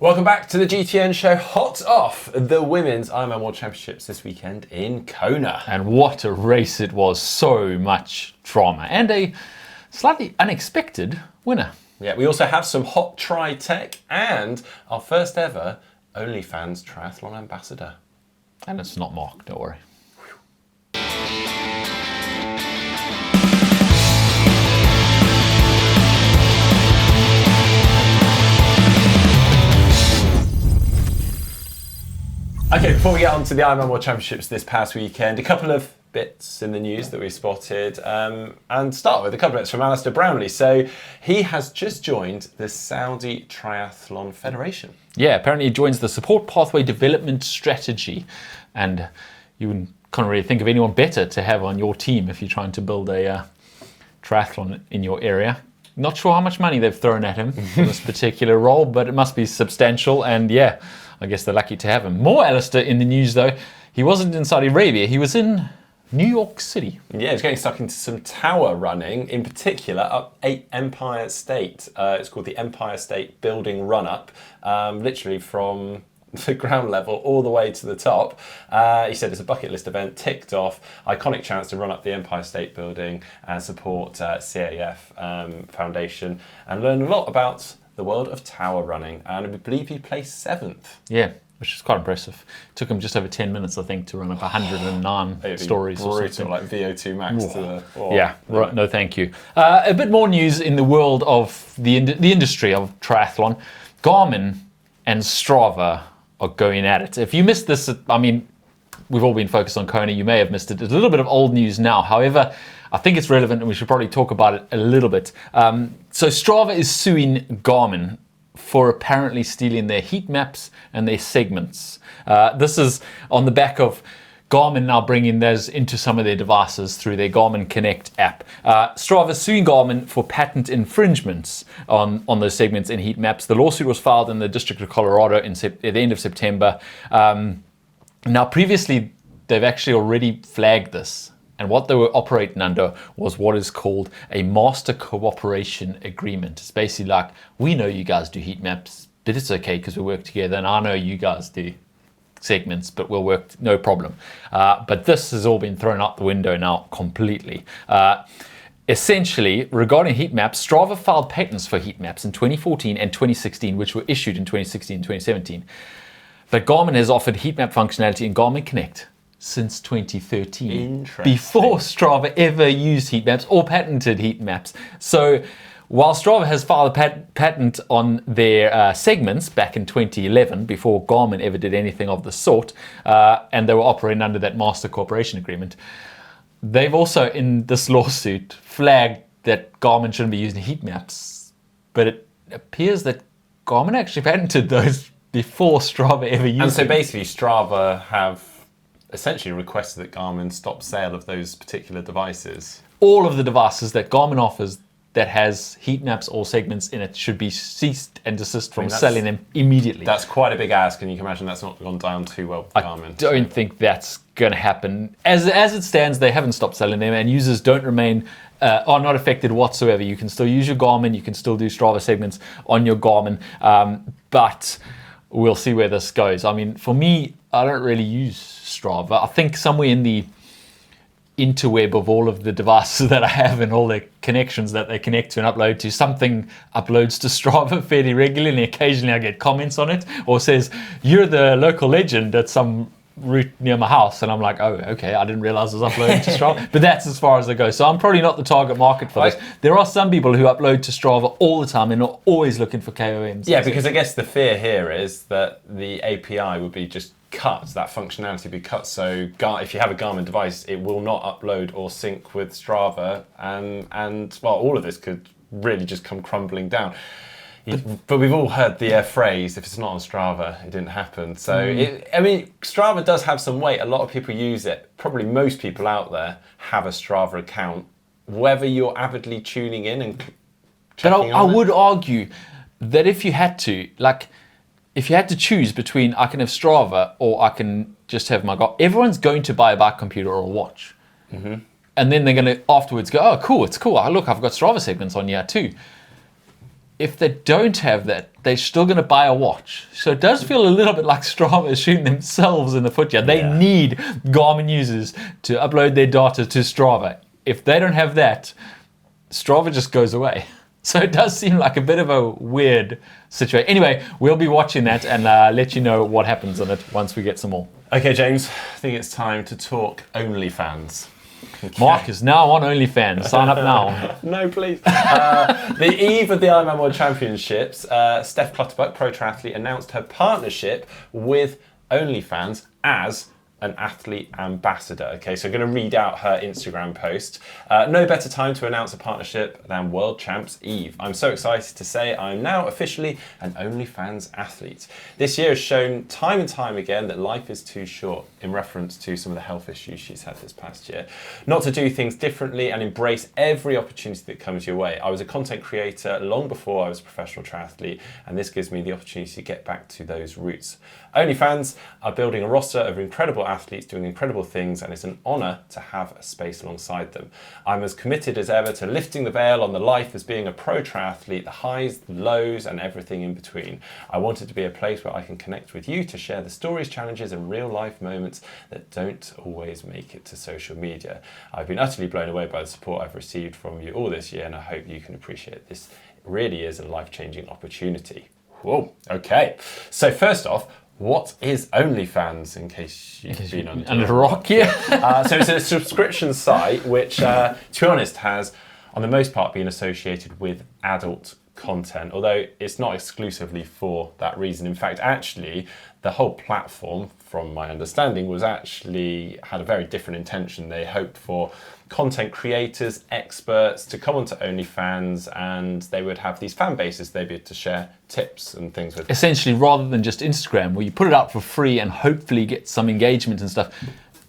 Welcome back to the GTN show, hot off the Women's Ironman World Championships this weekend in Kona. And what a race it was, so much drama and a slightly unexpected winner. Yeah, we also have some hot tri tech and our first ever OnlyFans triathlon ambassador. And it's not Mark, don't worry. Okay, before we get on to the Ironman World Championships this past weekend, a couple of bits in the news that we spotted, and start with a couple of bits from Alistair Brownlee. So he has just joined the Saudi Triathlon Federation. Yeah, apparently he joins the Support Pathway Development Strategy, and you can't really think of anyone better to have on your team if you're trying to build a triathlon in your area. Not sure how much money they've thrown at him for this particular role, but it must be substantial, and yeah, I guess they're lucky to have him. More Alistair in the news though. He wasn't in Saudi Arabia, he was in New York City. Yeah, he's getting stuck into some tower running, in particular up Empire State. It's called the Empire State Building Run-Up, literally from the ground level all the way to the top. He said it's a bucket list event, ticked off, iconic chance to run up the Empire State Building and support CAF Foundation and learn a lot about the world of tower running, and I believe he placed 7th. Yeah, which is quite impressive. Took him just over 10 minutes, I think, to run up 109 stories or something. Like VO2 max to the... Oh, yeah, right, no thank you. A bit more news in the world of the industry of triathlon. Garmin and Strava are going at it. If you missed this, I mean, we've all been focused on Kona, you may have missed it. It's a little bit of old news now. However, I think it's relevant and we should probably talk about it a little bit. So Strava is suing Garmin for apparently stealing their heat maps and their segments. This is on the back of Garmin now bringing those into some of their devices through their Garmin Connect app. Strava suing Garmin for patent infringements on those segments and heat maps. The lawsuit was filed in the District of Colorado at the end of September. Now, previously, they've actually already flagged this. And what they were operating under was what is called a master cooperation agreement. It's basically like, we know you guys do heat maps, but it's okay because we work together, and I know you guys do segments, but we'll work, no problem. But this has all been thrown out the window now completely. Essentially, regarding heat maps, Strava filed patents for heat maps in 2014 and 2016, which were issued in 2016 and 2017. But Garmin has offered heat map functionality in Garmin Connect since 2013, before Strava ever used heat maps or patented heat maps. So while Strava has filed a patent on their segments back in 2011, before Garmin ever did anything of the sort, and they were operating under that master cooperation agreement, they've also in this lawsuit flagged that Garmin shouldn't be using heat maps, but it appears that Garmin actually patented those before Strava ever used them. And so basically Strava have essentially requested that Garmin stop sale of those particular devices. All of the devices that Garmin offers that has heat maps or segments in it should be ceased and desist from selling them immediately. That's quite a big ask, and you can imagine that's not gone down too well with Garmin. I don't think that's going to happen. As it stands, they haven't stopped selling them, and users don't remain are not affected whatsoever. You can still use your Garmin, you can still do Strava segments on your Garmin, but we'll see where this goes. I mean, for me, I don't really use Strava. I think somewhere in the interweb of all of the devices that I have and all the connections that they connect to and upload to, something uploads to Strava fairly regularly, and occasionally I get comments on it or says, you're the local legend at some route near my house, and I'm like, oh, okay, I didn't realize I was uploading to Strava. But that's as far as I go. So I'm probably not the target market for this. There are some people who upload to Strava all the time and are always looking for KOMs. Yeah, because I guess the fear here is that the API would be just cut, that functionality would be cut. So if you have a Garmin device, it will not upload or sync with Strava, and well, all of this could really just come crumbling down. But we've all heard the phrase, if it's not on Strava, it didn't happen. So, I mean, Strava does have some weight. A lot of people use it. Probably most people out there have a Strava account, whether you're avidly tuning in and checking. But I would argue that if you had to choose between I can have Strava or I can just have my Garmin, everyone's going to buy a bike computer or a watch. Mm-hmm. And then they're going to afterwards go, oh, cool, it's cool. Oh, look, I've got Strava segments on here too. if they don't have that, they're still going to buy a watch. So it does feel a little bit like Strava is shooting themselves in the foot here. They need Garmin users to upload their data to Strava. If they don't have that, Strava just goes away. So it does seem like a bit of a weird situation. Anyway, we'll be watching that and let you know what happens on it once we get some more. Okay, James, I think it's time to talk OnlyFans. Okay. Mark is now on OnlyFans. Sign up now. No, please. The eve of the Ironman World Championships, Steph Clutterbuck, pro triathlete, announced her partnership with OnlyFans as an athlete ambassador. Okay, so I'm going to read out her Instagram post. No better time to announce a partnership than World Champs Eve. I'm so excited to say I'm now officially an OnlyFans athlete. This year has shown time and time again that life is too short, in reference to some of the health issues she's had this past year, not to do things differently and embrace every opportunity that comes your way. I was a content creator long before I was a professional triathlete, and this gives me the opportunity to get back to those roots. OnlyFans are building a roster of incredible athletes doing incredible things, and it's an honour to have a space alongside them. I'm as committed as ever to lifting the veil on the life as being a pro triathlete, the highs, the lows, and everything in between. I want it to be a place where I can connect with you to share the stories, challenges, and real life moments that don't always make it to social media. I've been utterly blown away by the support I've received from you all this year, and I hope you can appreciate this. It really is a life-changing opportunity. Whoa, okay. So first off, what is OnlyFans, in case you've been under a rock? Yeah. So it's a subscription site which, to be honest, has, on the most part, been associated with adult content, although it's not exclusively for that reason. In fact, actually, the whole platform, from my understanding, was actually had a very different intention. They hoped for content creators, experts to come onto OnlyFans, and they would have these fan bases they'd be able to share tips and things with. Essentially, rather than just Instagram, where you put it out for free and hopefully get some engagement and stuff,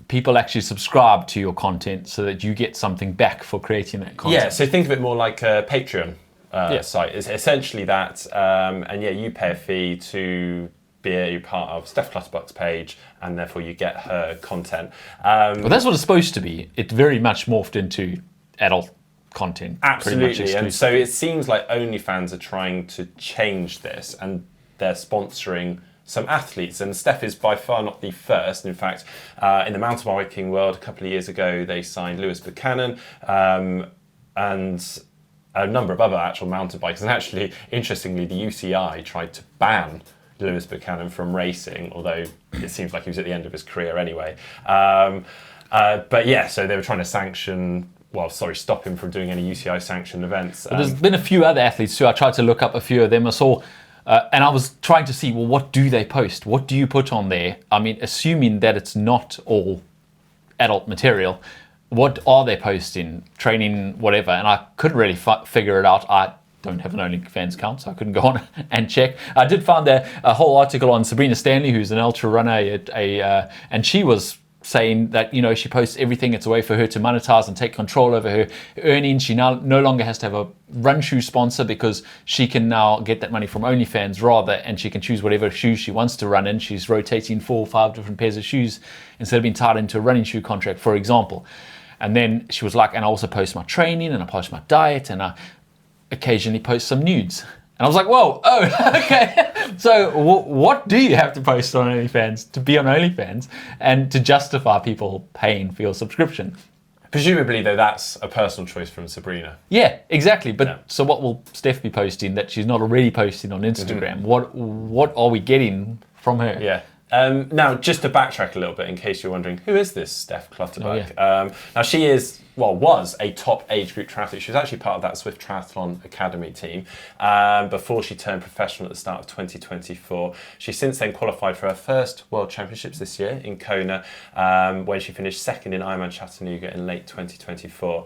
people actually subscribe to your content so that you get something back for creating that content. Yeah, so think of it more like a Patreon site. It's essentially that, and yeah, you pay a fee to be a part of Steph Clutterbuck's page, and therefore you get her content. Well, that's what it's supposed to be. It very much morphed into adult content. Absolutely, and so it seems like OnlyFans are trying to change this, and they're sponsoring some athletes, and Steph is by far not the first. In fact, in the mountain biking world, a couple of years ago, they signed Lewis Buchanan, and a number of other actual mountain bikers. And actually, interestingly, the UCI tried to ban Lewis Buchanan from racing, although it seems like he was at the end of his career anyway. But yeah, so they were trying to stop him from doing any UCI sanctioned events. But there's been a few other athletes too. I tried to look up a few of them. I saw, and I was trying to see, well, what do they post? What do you put on there? I mean, assuming that it's not all adult material, what are they posting? Training, whatever. And I couldn't really figure it out. I don't have an OnlyFans account, so I couldn't go on and check. I did find a whole article on Sabrina Stanley, who's an ultra runner, and she was saying that, you know, she posts everything. It's a way for her to monetize and take control over her earnings. She now no longer has to have a run shoe sponsor, because she can now get that money from OnlyFans rather, and she can choose whatever shoes she wants to run in. She's rotating 4 or 5 different pairs of shoes instead of being tied into a running shoe contract, for example. And then she was like, and I also post my training, and I post my diet, and I occasionally post some nudes. And I was like, whoa, okay. So what do you have to post on OnlyFans to be on OnlyFans and to justify people paying for your subscription? Presumably, though, that's a personal choice from Sabrina. Yeah, exactly. But so what will Steph be posting that she's not already posting on Instagram? Mm-hmm. What are we getting from her? Yeah. Now, just to backtrack a little bit, in case you're wondering, who is this Steph Clutterbuck? Oh, yeah. Now, she was a top age group triathlete. She was actually part of that Swift Triathlon Academy team before she turned professional at the start of 2024. She since then qualified for her first World Championships this year in Kona, when she finished second in Ironman Chattanooga in late 2024.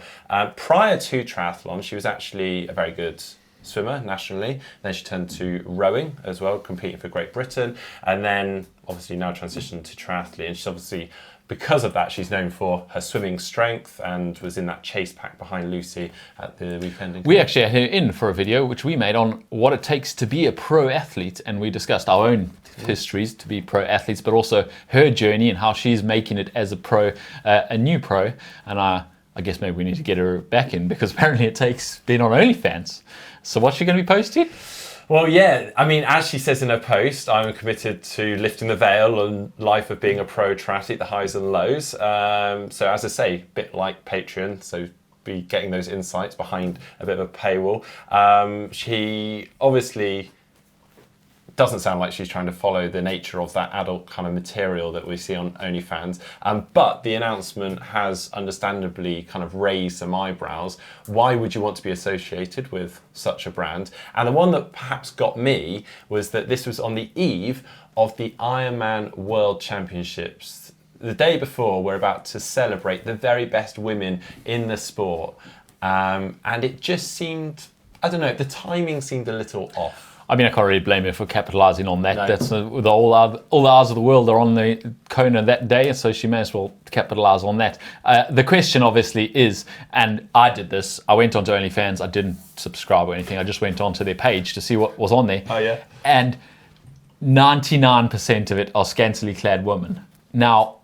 Prior to triathlon, she was actually a very good swimmer nationally. Then she turned to rowing as well, competing for Great Britain, and then obviously now transitioned to triathlete. And she's obviously, because of that, she's known for her swimming strength, and was in that chase pack behind Lucy at the weekend. We actually had her in for a video which we made on what it takes to be a pro athlete, and we discussed our own histories to be pro athletes, but also her journey and how she's making it as a pro, a new pro. And I guess maybe we need to get her back in, because apparently it takes being on OnlyFans So what's she going to be posting? Well, yeah, I mean, as she says in her post, I'm committed to lifting the veil on life of being a pro triathlete, the highs and lows. So as I say, a bit like Patreon, so be getting those insights behind a bit of a paywall. She obviously doesn't sound like she's trying to follow the nature of that adult kind of material that we see on OnlyFans. But the announcement has understandably kind of raised some eyebrows. Why would you want to be associated with such a brand? And the one that perhaps got me was that this was on the eve of the Ironman World Championships. The day before, we're about to celebrate the very best women in the sport. And it just seemed, I don't know, the timing seemed a little off. I mean, I can't really blame her for capitalising on that. No. That's all the eyes of the world are on the Kona that day, so she may as well capitalise on that. The question obviously is, and I did this, I went onto OnlyFans, I didn't subscribe or anything, I just went onto their page to see what was on there. Oh, yeah? And 99% of it are scantily clad women. Now,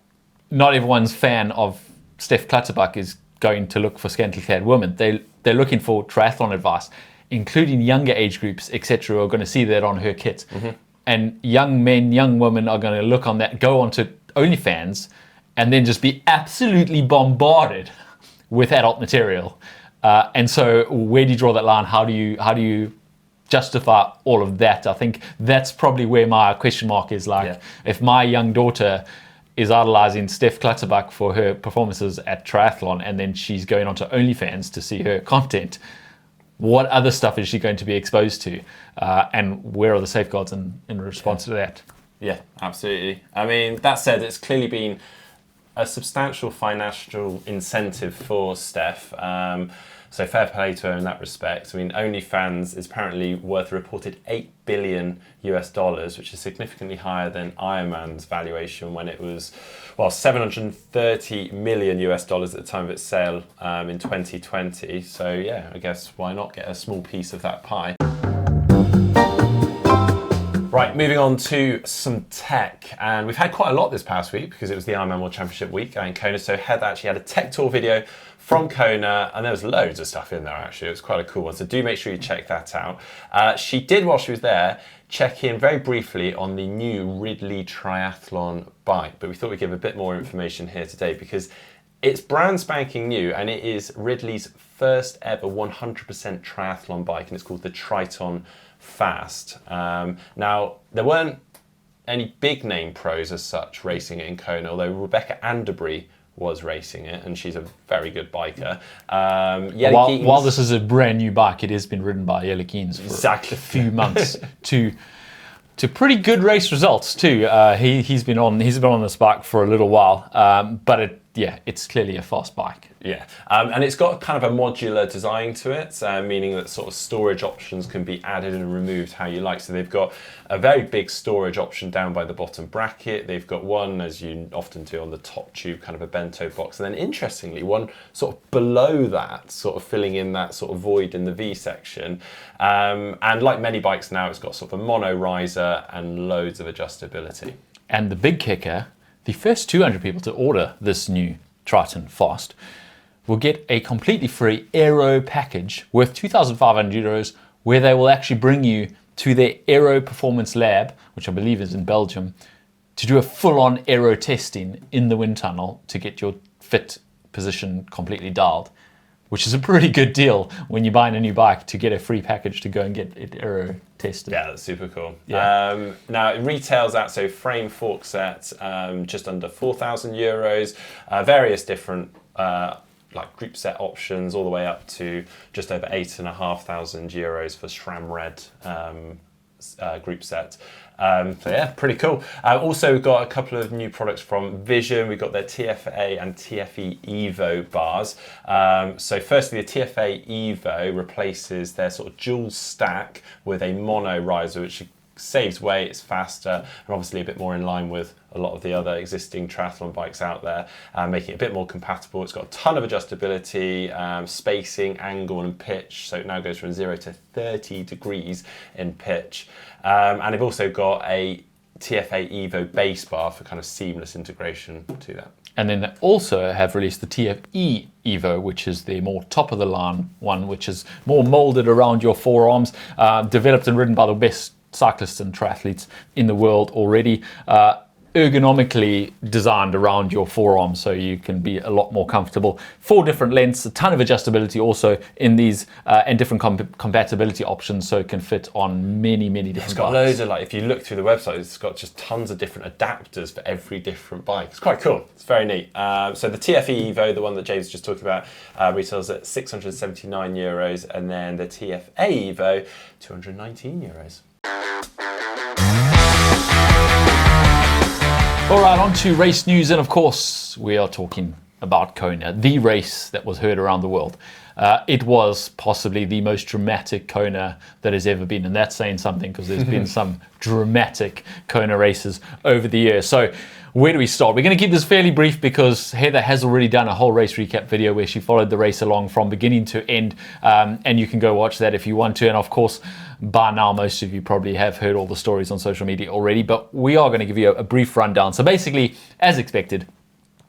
not everyone's fan of Steph Clutterbuck is going to look for scantily clad women. They're looking for triathlon advice, including younger age groups, etc., are going to see that on her kit. Mm-hmm. And young men, young women are going to look on that, go onto OnlyFans, and then just be absolutely bombarded with adult material. And so where do you draw that line? How do you justify all of that? I think that's probably where my question mark is. If my young daughter is idolizing Steph Clutterbuck for her performances at triathlon, and then she's going onto OnlyFans to see her content, what other stuff is she going to be exposed to? And where are the safeguards in response to that? Yeah, absolutely. I mean, that said, it's clearly been a substantial financial incentive for Steph. So fair play to her in that respect. I mean, OnlyFans is apparently worth a reported $8 billion, which is significantly higher than Ironman's valuation when it was, well, $730 million at the time of its sale in 2020. So yeah, I guess why not get a small piece of that pie? Right, moving on to some tech, and we've had quite a lot this past week because it was the Ironman World Championship week in Kona, so Heather actually had a tech tour video from Kona, and there was loads of stuff in there actually. It was quite a cool one, so do make sure you check that out. She did, while she was there, check in very briefly on the new Ridley Triathlon bike, but we thought we'd give a bit more information here today because it's brand spanking new, and it is Ridley's first ever 100% triathlon bike, and it's called the Triton Fast. Now, there weren't any big name pros as such racing it in Kona, although Rebecca Anderbury was racing it, and she's a very good biker. While this is a brand new bike, it has been ridden by Jelle Keens for a few months to pretty good race results too. He's been on this bike for a little while, but it's clearly a fast bike. Yeah, and it's got kind of a modular design to it, meaning that sort of storage options can be added and removed how you like. So they've got a very big storage option down by the bottom bracket. They've got one, as you often do, on the top tube, kind of a bento box. And then interestingly, one sort of below that, sort of filling in that sort of void in the V section. And like many bikes now, it's got sort of a mono riser and loads of adjustability. And the big kicker, the first 200 people to order this new Triton Fast will get a completely free aero package worth €2,500, where they will actually bring you to their aero performance lab, which I believe is in Belgium, to do a full-on aero testing in the wind tunnel to get your fit position completely dialed, which is a pretty good deal when you're buying a new bike to get a free package to go and get it aero tested. Yeah, that's super cool. Yeah. Now it retails at, so frame fork set, just under €4,000, various different like group set options, all the way up to just over €8,500 for SRAM Red group set. So yeah, pretty cool. Also, we've got a couple of new products from Vision. We've got their TFA and TFE Evo bars. So firstly, the TFA Evo replaces their sort of dual stack with a mono riser, which saves weight, it's faster, and obviously a bit more in line with a lot of the other existing triathlon bikes out there, making it a bit more compatible. It's got a ton of adjustability, spacing, angle, and pitch. So it now goes from 0 to 30 degrees in pitch. And they've also got a TFA Evo base bar for kind of seamless integration to that. And then they also have released the TFE Evo, which is the more top of the line one, which is more molded around your forearms, developed and ridden by the best cyclists and triathletes in the world already. Ergonomically designed around your forearm so you can be a lot more comfortable. 4 different lengths, a ton of adjustability also in these, and different compatibility options, so it can fit on many different bikes. It's got loads of, like, if you look through the website, it's got just tons of different adapters for every different bike. It's quite cool. It's very neat. So the TFE Evo, the one that James just talked about, retails at €679, and then the TFA Evo, €219. All right, on to race news, and of course, we are talking about Kona, the race that was heard around the world. It was possibly the most dramatic Kona that has ever been, and that's saying something because there's been some dramatic Kona races over the years. So where do we start? We're going to keep this fairly brief because Heather has already done a whole race recap video where she followed the race along from beginning to end, and you can go watch that if you want to. And of course, by now, most of you probably have heard all the stories on social media already, but we are going to give you a brief rundown. So basically, as expected,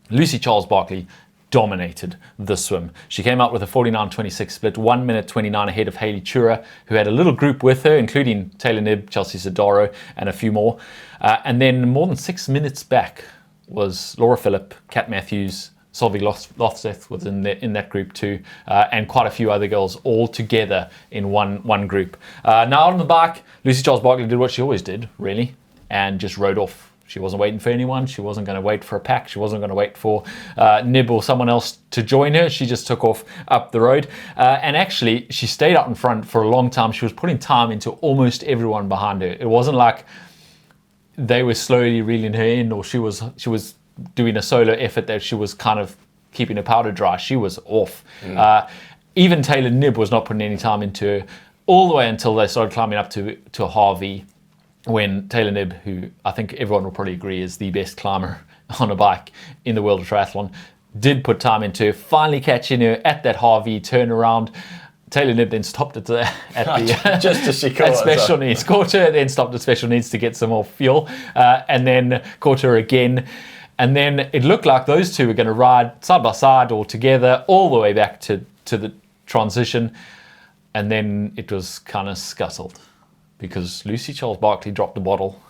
Lucy Charles-Barkley dominated the swim. She came out with a 49.26 split, 1 minute 29 ahead of Hayley Chura, who had a little group with her, including Taylor Knibb, Chelsea Sodaro, and a few more. And then more than 6 minutes back was Laura Philipp, Kat Matthews, Solveig Lothseth was in that group too, and quite a few other girls all together in one group. Now on the bike, Lucy Charles-Barkley did what she always did, really, and just rode off. She wasn't waiting for anyone. She wasn't going to wait for a pack. She wasn't going to wait for Knibb or someone else to join her. She just took off up the road. And actually, she stayed out in front for a long time. She was putting time into almost everyone behind her. It wasn't like they were slowly reeling her in, or she was doing a solo effort that she was kind of keeping her powder dry. She was off. Even Taylor Knibb was not putting any time into her all the way until they started climbing up to Harvey, when Taylor Knibb, who I think everyone will probably agree is the best climber on a bike in the world of triathlon, did put time into her, finally catching her at that Harvey turnaround. Taylor Knibb then stopped at the just as she caught at special needs. Caught her, then stopped at special needs to get some more fuel, and then caught her again. And then it looked like those two were going to ride side by side or together all the way back to the transition. And then it was kind of scuttled because Lucy Charles-Barkley dropped the bottle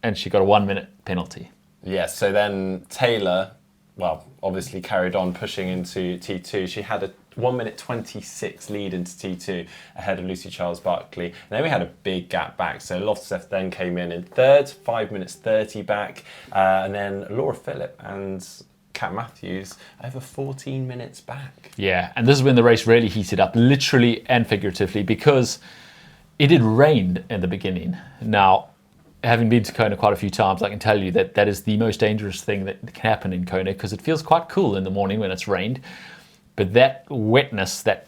and she got a 1 minute penalty. Yes, so then Taylor, well, obviously carried on pushing into T2. She had a 1 minute 26 lead into T2 ahead of Lucy Charles-Barkley. And then we had a big gap back. So Lothseth then came in third, 5 minutes 30 back. And then Laura Philipp and Kat Matthews over 14 minutes back. Yeah, and this is when the race really heated up, literally and figuratively, because it had rained in the beginning. Now, having been to Kona quite a few times, I can tell you that is the most dangerous thing that can happen in Kona, because it feels quite cool in the morning when it's rained. But that wetness, that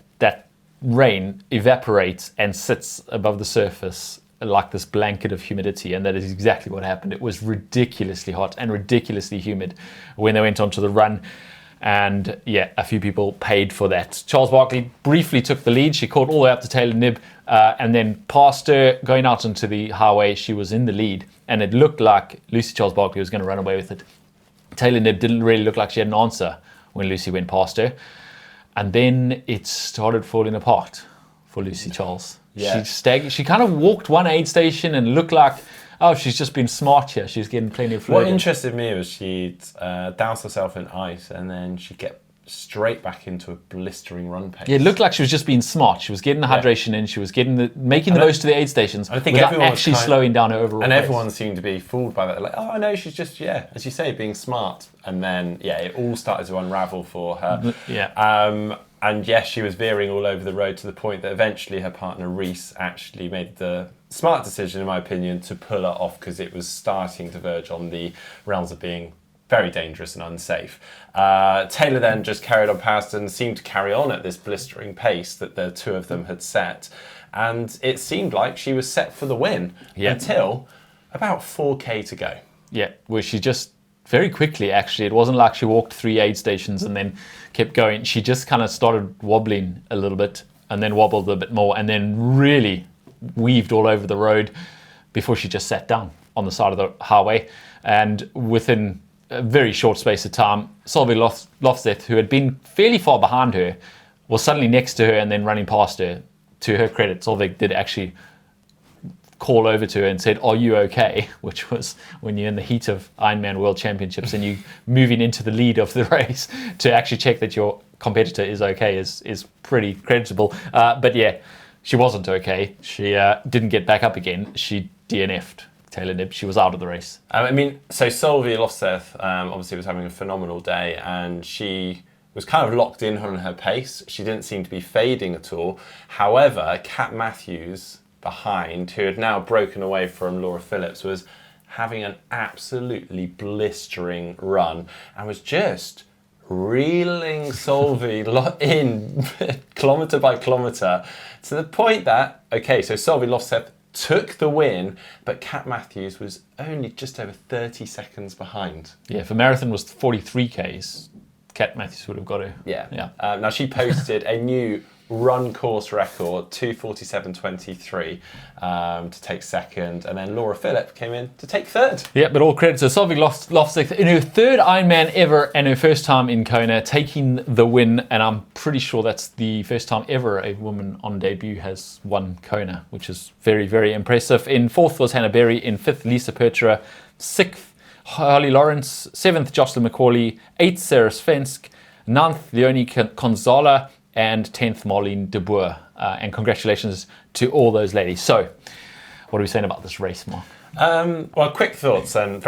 rain evaporates and sits above the surface like this blanket of humidity, and that is exactly what happened. It was ridiculously hot and ridiculously humid when they went onto the run. And yeah, a few people paid for that. Charles-Barkley briefly took the lead. She caught all the way up to Taylor Knibb and then passed her going out into the highway. She was in the lead and it looked like Lucy Charles-Barkley was going to run away with it. Taylor Knibb didn't really look like she had an answer when Lucy went past her. And then it started falling apart for Lucy Charles. Yeah. She kind of walked one aid station and looked like, oh, she's just been smart here. She's getting plenty of fluid. What interested me was she'd douse herself in ice and then she'd get straight back into a blistering run pace. Yeah, it looked like she was just being smart. She was getting the hydration in. She was making the most of the aid stations without actually slowing down her overall and pace. Everyone seemed to be fooled by that. Like, oh, no, she's just, as you say, being smart. And then, it all started to unravel for her. Yeah. And yes, she was veering all over the road to the point that eventually her partner Reese actually made the smart decision, in my opinion, to pull her off because it was starting to verge on the realms of being very dangerous and unsafe. Taylor then just carried on past and seemed to carry on at this blistering pace that the two of them had set. And it seemed like she was set for the win until about 4K to go. Yeah, where she just very quickly, actually, it wasn't like she walked 3 aid stations and then kept going. She just kind of started wobbling a little bit and then wobbled a bit more and then really weaved all over the road before she just sat down. on the side of the highway, and within a very short space of time, Solveig Lofseth, who had been fairly far behind her, was suddenly next to her and then running past her. To her credit, Solveig did actually call over to her and said, "Are you okay?" Which was when you're in the heat of Ironman World Championships and you moving into the lead of the race to actually check that your competitor is okay is pretty creditable. But yeah, she wasn't okay. She didn't get back up again. She DNF'd Taylor Knibb. She was out of the race. So Solveig Lofseth obviously was having a phenomenal day, and she was kind of locked in on her pace. She didn't seem to be fading at all. However, Kat Matthews behind, who had now broken away from Laura Phillips, was having an absolutely blistering run and was just reeling Solveig in kilometre by kilometre, to the point that, so Solveig Lofseth took the win, but Kat Matthews was only just over 30 seconds behind. Yeah, if a marathon was 43 Ks, Kat Matthews would have got her. Yeah. Now she posted a new run course record, 2:47.23, to take second, and then Laura Phillips came in to take third. Yeah, but all credit to Solveig Lofseth in her third Ironman ever and her first time in Kona, taking the win, and I'm pretty sure that's the first time ever a woman on debut has won Kona, which is very, very impressive. In fourth was Hannah Berry, in fifth Lisa Pertura, sixth Harley Lawrence, seventh Jocelyn McCauley, eighth Sarah Svensk, ninth Leonie Konzala, and 10th Marlene de Boer. And congratulations to all those ladies. So, what are we saying about this race, Mark? Well, quick thoughts, and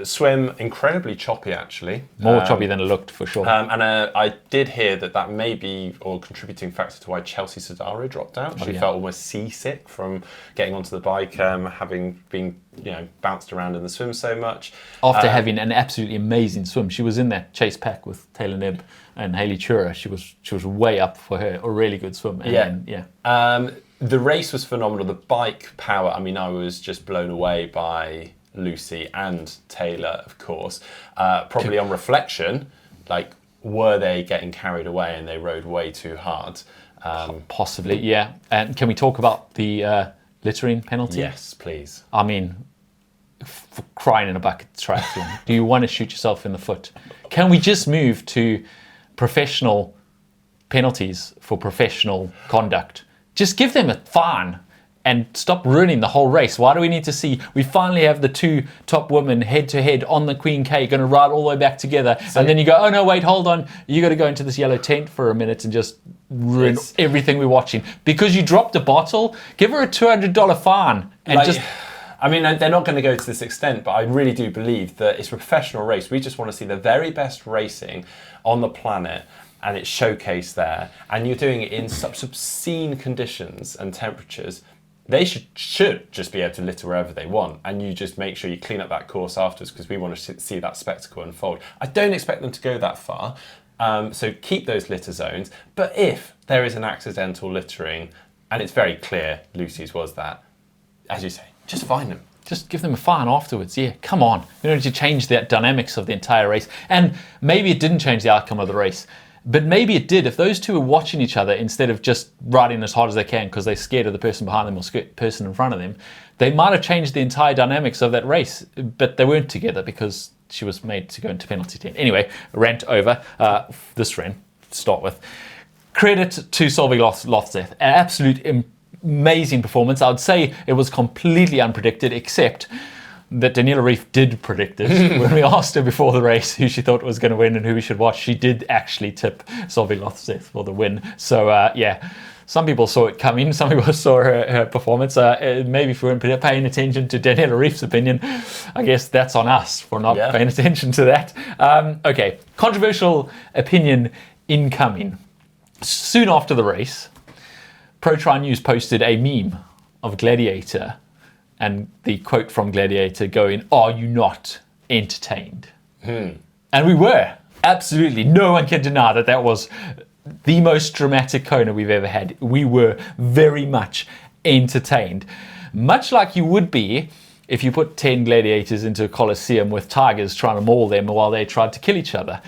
swim incredibly choppy, actually. More choppy than it looked, for sure. And I did hear that may be a contributing factor to why Chelsea Sodaro dropped out. She felt almost seasick from getting onto the bike, having been bounced around in the swim so much. After having an absolutely amazing swim. She was in that chase pack with Taylor Knibb and Hayley Chura. She was way up for her, a really good swim. And the race was phenomenal. The bike power, I was just blown away by Lucy and Taylor, of course. Probably on reflection, were they getting carried away and they rode way too hard? Possibly, yeah. And can we talk about the littering penalty? Yes, please. For crying in a bucket triathlon. Do you want to shoot yourself in the foot? Can we just move to professional penalties for professional conduct? Just give them a fine and stop ruining the whole race. Why do we need to see? We finally have the two top women head to head on the Queen K, going to ride all the way back together. And then you go, oh no, wait, hold on. You got to go into this yellow tent for a minute and just ruin everything we're watching. Because you dropped a bottle, give her a $200 fine. And they're not going to go to this extent, but I really do believe that it's a professional race. We just want to see the very best racing on the planet, and it's showcased there, and you're doing it in such obscene conditions and temperatures. They should just be able to litter wherever they want, and you just make sure you clean up that course afterwards, because we want to see that spectacle unfold. I don't expect them to go that far, so keep those litter zones, but if there is an accidental littering, and it's very clear Lucy's was that, as you say, just fine them. Just give them a fine afterwards. Yeah, come on. You don't need to change the dynamics of the entire race. And maybe it didn't change the outcome of the race. But maybe it did. If those two were watching each other instead of just riding as hard as they can because they're scared of the person behind them or the person in front of them, they might have changed the entire dynamics of that race. But they weren't together because she was made to go into penalty tent. Anyway, rant over. This rant to start with. Credit to Solveig Lofseth. An absolute amazing performance. I would say it was completely unpredicted, except that Daniela Ryf did predict it. When we asked her before the race who she thought was going to win and who we should watch, she did actually tip Solveig Lofseth for the win. So, some people saw it coming. Some people saw her performance. Maybe if we weren't paying attention to Daniela Ryf's opinion, I guess that's on us for not paying attention to that. Okay, controversial opinion incoming. Soon after the race, Pro Tri News posted a meme of Gladiator and the quote from Gladiator going, "Are you not entertained?" And we were. Absolutely. No one can deny that was the most dramatic Kona we've ever had. We were very much entertained. Much like you would be if you put 10 gladiators into a coliseum with tigers trying to maul them while they tried to kill each other.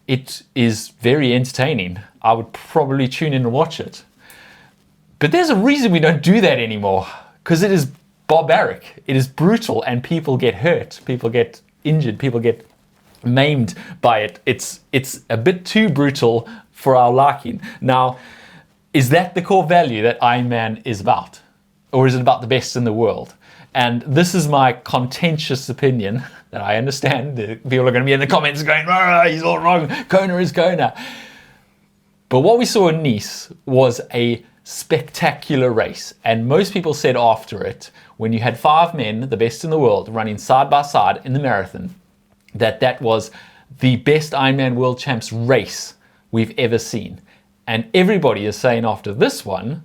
It is very entertaining. I would probably tune in and watch it. But there's a reason we don't do that anymore, because it is barbaric. It is brutal, and people get hurt. People get injured. People get maimed by it. It's a bit too brutal for our liking. Now, is that the core value that Ironman is about? Or is it about the best in the world? And this is my contentious opinion that I understand. People are going to be in the comments going, he's all wrong. Kona is Kona. But what we saw in Nice was a spectacular race. And most people said after it, when you had 5 men, the best in the world, running side by side in the marathon, that was the best Ironman World Champs race we've ever seen. And everybody is saying after this one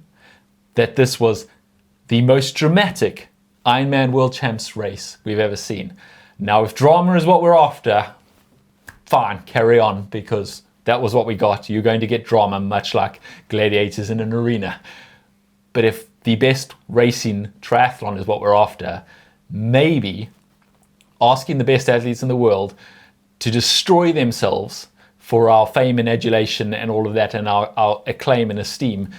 that this was the most dramatic Ironman World Champs race we've ever seen. Now, if drama is what we're after, fine, carry on, because that was what we got. You're going to get drama, much like gladiators in an arena. But if the best racing triathlon is what we're after, maybe asking the best athletes in the world to destroy themselves for our fame and adulation and all of that, and our acclaim and esteem,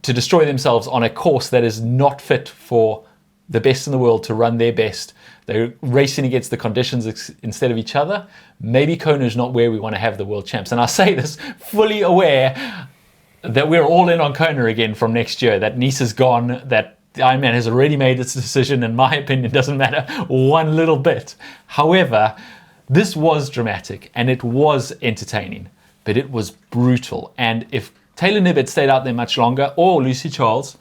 to destroy themselves on a course that is not fit for the best in the world to run their best. They're racing against the conditions instead of each other. Maybe Kona is not where we want to have the world champs. And I say this fully aware that we're all in on Kona again from next year, that Nice is gone, that Ironman has already made its decision, in my opinion, doesn't matter one little bit. However, this was dramatic and it was entertaining, but it was brutal. And if Taylor Knibb had stayed out there much longer, or Lucy Charles,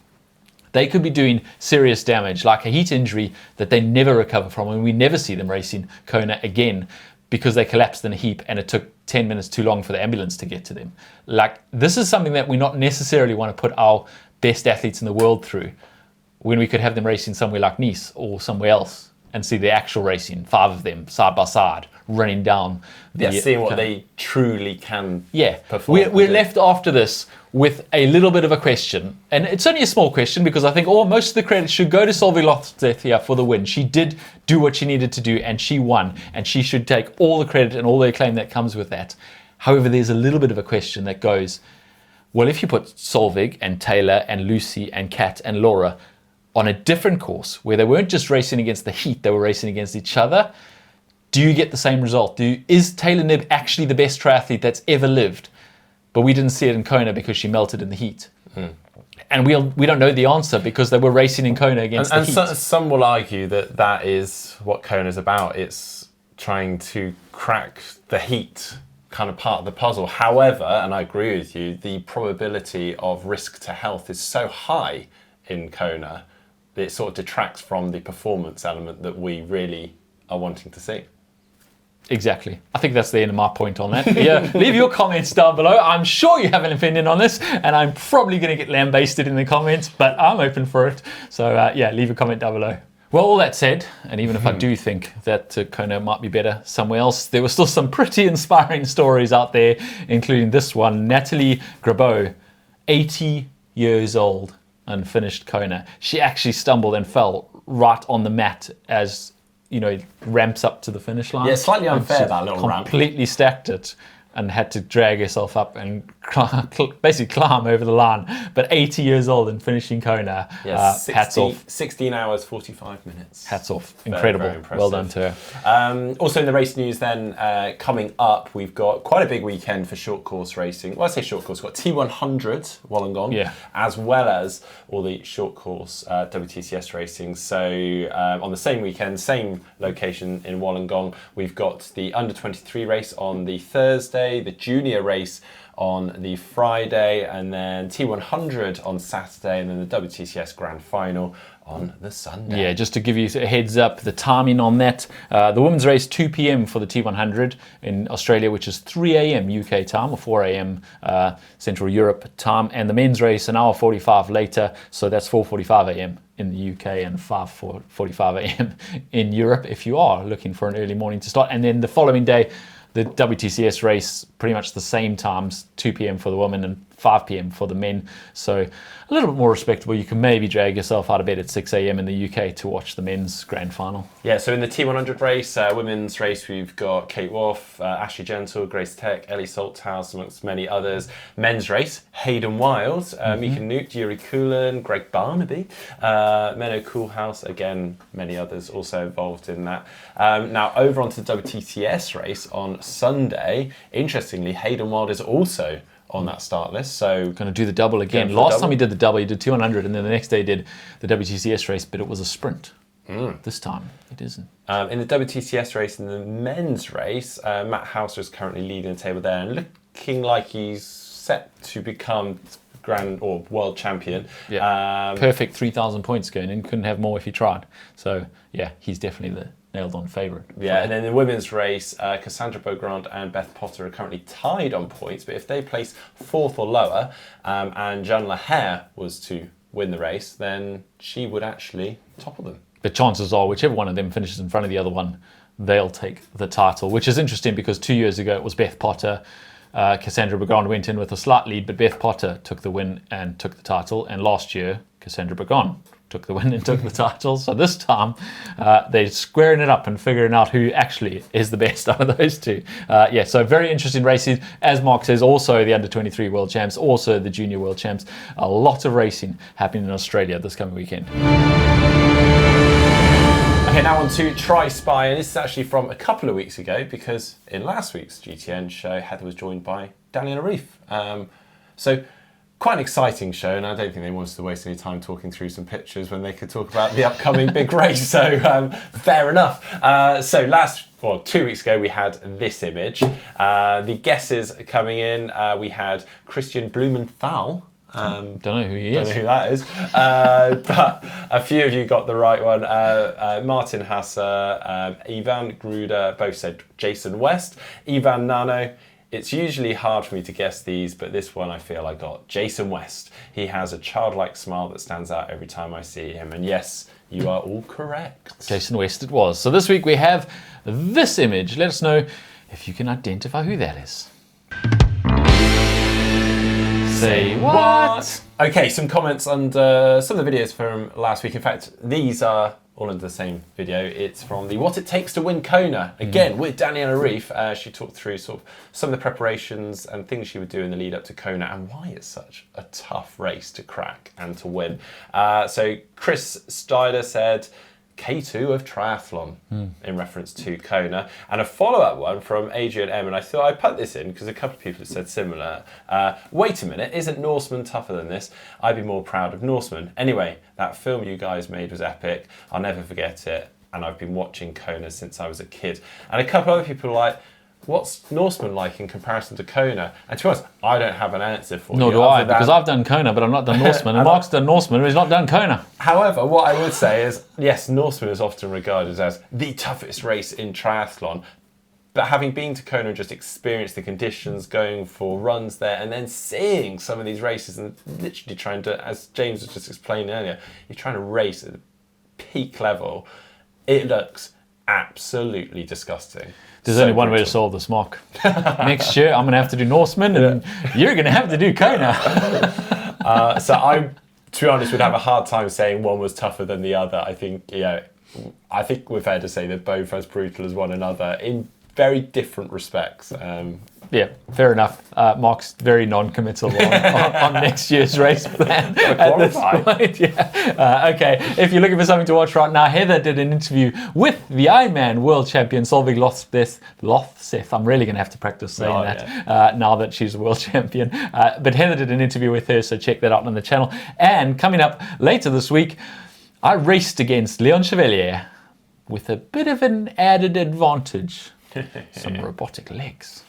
they could be doing serious damage, like a heat injury that they never recover from, and we never see them racing Kona again because they collapsed in a heap and it took 10 minutes too long for the ambulance to get to them. Like, this is something that we not necessarily want to put our best athletes in the world through, when we could have them racing somewhere like Nice or somewhere else and see the actual racing, 5 of them side by side, running down. Seeing what they truly can perform. We're left after this with a little bit of a question. And it's only a small question, because I think most of the credit should go to Solveig Lothstedt for the win. She did do what she needed to do and she won. And she should take all the credit and all the acclaim that comes with that. However, there's a little bit of a question that goes, well, if you put Solveig and Taylor and Lucy and Kat and Laura on a different course where they weren't just racing against the heat, they were racing against each other, do you get the same result? Is Taylor Knibb actually the best triathlete that's ever lived? But we didn't see it in Kona because she melted in the heat. And we don't know the answer because they were racing in Kona against the heat. And some will argue that is what Kona's about. It's trying to crack the heat kind of part of the puzzle. However, and I agree with you, the probability of risk to health is so high in Kona that it sort of detracts from the performance element that we really are wanting to see. Exactly. I think that's the end of my point on that. Yeah, leave your comments down below. I'm sure you have an opinion on this, and I'm probably going to get lambasted in the comments, but I'm open for it. So leave a comment down below. Well, all that said, and even if I do think that Kona might be better somewhere else, there were still some pretty inspiring stories out there, including this one. Natalie Grabeau, 80 years old, and finished Kona. She actually stumbled and fell right on the mat as ramps up to the finish line. Yeah, slightly unfair, that little ramp. Completely stacked it and had to drag herself up and basically climb over the line. But 80 years old and finishing Kona, hats off. 16 hours, 45 minutes. Hats off. Incredible. Very well done to her. Also in the race news then, coming up, we've got quite a big weekend for short course racing. Well, I say short course, we've got T100 Wollongong, as well as all the short course WTCS racing. So on the same weekend, same location in Wollongong, we've got the under-23 race on the Thursday, the junior race on the Friday, and then T100 on Saturday, and then the WTCS Grand Final on the Sunday. Yeah, just to give you a heads up, the timing on that, the women's race 2 p.m. for the T100 in Australia, which is 3 a.m. UK time, or 4 a.m. Central Europe time, and the men's race an hour 45 later, so that's 4:45 a.m. in the UK and 5:45 a.m. in Europe if you are looking for an early morning to start. And then the following day, the WTCS race, pretty much the same times, 2 p.m. for the women and 5 p.m. for the men. So a little bit more respectable. You can maybe drag yourself out of bed at 6 a.m. in the UK to watch the men's grand final. Yeah, so in the T100 race, women's race, we've got Kate Wolf, Ashley Gentle, Grace Tech, Ellie Salthouse, amongst many others. Men's race, Hayden Wild, Mika Newt, Yuri Kulin, Greg Barnaby, Menno Coolhouse, again, many others also involved in that. Now, over onto the WTCS race on Sunday, interestingly, Hayden Wild is also on that start list. So going to do the double again. Last time he did the double, he did 200, and then the next day he did the WTCS race, but it was a sprint. This time it isn't. In the WTCS race, in the men's race, Matt Hauser is currently leading the table there and looking like he's set to become grand or world champion. Yeah. Perfect 3,000 points going in. Couldn't have more if he tried. So yeah, he's definitely the nailed-on favourite. Yeah, and then in the women's race, Cassandra Beaugrand and Beth Potter are currently tied on points, but if they place 4th or lower, and Jeanne Lahair was to win the race, then she would actually topple them. But chances are, whichever one of them finishes in front of the other one, they'll take the title, which is interesting because 2 years ago it was Beth Potter. Cassandra Beaugrand went in with a slight lead, but Beth Potter took the win and took the title. And last year, Cassandra Beaugrand took the win and took the title. So this time, they're squaring it up and figuring out who actually is the best out of those two. Yeah, so very interesting races. As Mark says, also the under-23 world champs, also the junior world champs. A lot of racing happening in Australia this coming weekend. Okay, now on to Tri-Spy, and this is actually from a couple of weeks ago because in last week's GTN show, Heather was joined by Daniel Arif. So quite an exciting show, and I don't think they wanted to waste any time talking through some pictures when they could talk about the upcoming big race, so fair enough. So 2 weeks ago, we had this image. The guesses coming in, we had Christian Blumenthal. Don't know who he is. Don't know who that is. But a few of you got the right one. Martin Hasser, Ivan Gruder both said Jason West. Ivan Nano, it's usually hard for me to guess these, but this one I feel I got. Jason West. He has a childlike smile that stands out every time I see him. And yes, you are all correct. Jason West it was. So this week we have this image. Let us know if you can identify who that is. Say what? Okay, some comments under some of the videos from last week. In fact, these are all under the same video. It's from the What It Takes to Win Kona. Again, with Daniela Reef. She talked through sort of some of the preparations and things she would do in the lead up to Kona and why it's such a tough race to crack and to win. So Chris Steiner said, K2 of Triathlon in reference to Kona, and a follow-up one from Adrian M, and I thought I'd put this in because a couple of people have said similar. Wait a minute, isn't Norseman tougher than this? I'd be more proud of Norseman. Anyway, that film you guys made was epic. I'll never forget it, and I've been watching Kona since I was a kid. And a couple other people are like, what's Norseman like in comparison to Kona? And to be honest, I don't have an answer for you. Nor do I, because I've done Kona, but I've not done Norseman. And Mark's done Norseman, but he's not done Kona. However, what I would say is, yes, Norseman is often regarded as the toughest race in triathlon. But having been to Kona and just experienced the conditions, going for runs there, and then seeing some of these races and literally trying to, as James was just explaining earlier, you're trying to race at peak level. It looks absolutely disgusing. There's only one way to solve this, Mark. Next year, I'm going to have to do Norseman, and you're going to have to do Kona. So I, to be honest, would have a hard time saying one was tougher than the other. I think we're fair to say they're both as brutal as one another in very different respects. Yeah, fair enough. Mark's very non-committal on next year's race plan at this point. Yeah. Okay, if you're looking for something to watch right now, Heather did an interview with the Ironman World Champion, Solveig Lothseth. I'm really going to have to practice saying that now that she's a world champion. But Heather did an interview with her, so check that out on the channel. And coming up later this week, I raced against Leon Chevalier with a bit of an added advantage. Some robotic legs.